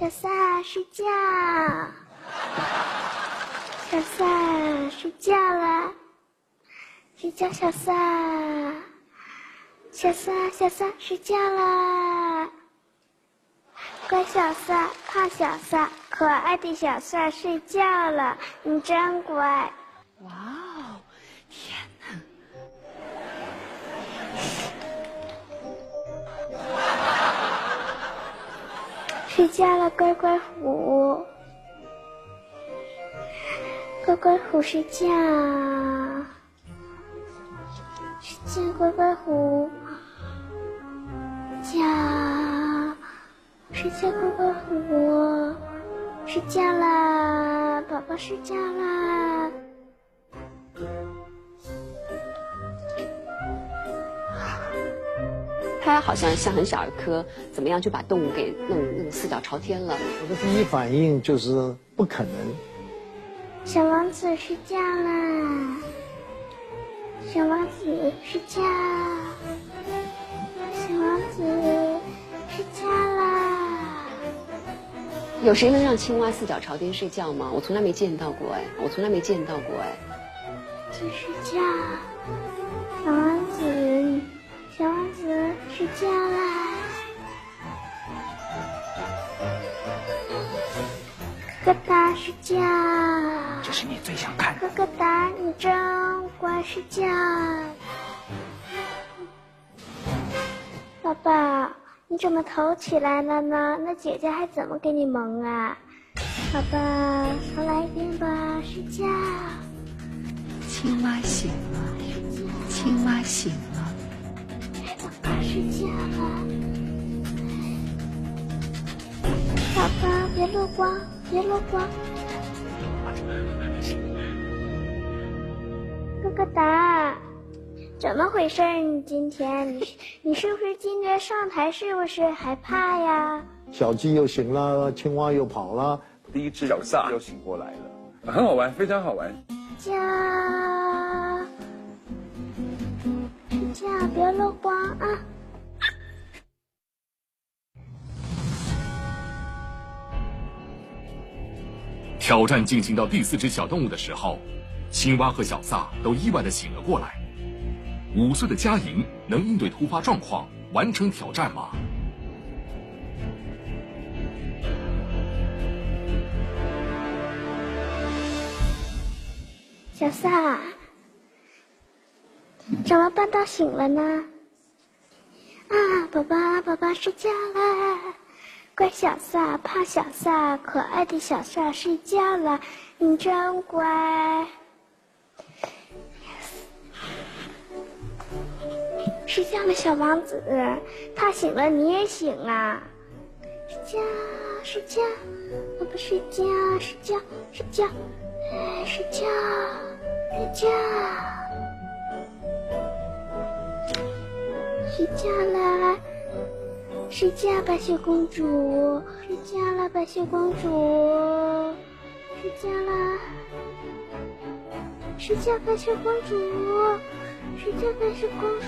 小萨睡觉，小萨睡觉了，睡觉小萨，小萨睡觉了，乖小萨，胖小萨，可爱的小萨睡觉了，你真乖。哇哦，天哪！睡觉了，乖乖虎，乖乖虎睡觉，睡觉，乖乖虎，觉，睡觉，乖乖虎，睡觉啦，宝宝睡觉啦。他好像像很小儿科，怎么样就把动物给弄四脚朝天了？我的第一反应就是不可能。小王子睡觉啦，小王子睡觉，小王子睡觉啦。有谁能让青蛙四脚朝天睡觉吗？我从来没见到过哎，就睡觉，小王子睡觉啦。咯咯哒睡觉，这是你最想看的。咯咯哒，你真乖，睡觉。宝宝，你怎么头起来了呢？那姐姐还怎么给你蒙啊？宝宝，重来一遍吧，睡觉。青蛙醒了，青蛙醒了，宝宝睡觉了。宝宝别落光，别落光。咯咯哒，怎么回事？你今天你是不是今天上台是不是害怕呀？小鸡又醒了，青蛙又跑了，第一只小萨又醒过来了，很好玩，非常好玩。觉，睡觉别落光啊！挑战进行到第4只小动物的时候，青蛙和小萨都意外地醒了过来。5岁的佳莹能应对突发状况，完成挑战吗？小萨，怎么办到醒了呢？啊，宝宝睡觉啦！乖小萨，胖小萨，可爱的小萨睡觉了，你真乖。睡觉了，小王子，他醒了，你也醒啊！睡觉，宝宝睡觉，睡觉，睡觉，睡觉，睡觉，睡觉了。睡觉，白雪公主，睡觉了，白雪公主，睡觉了，睡觉，白雪公主，睡觉，白雪公主。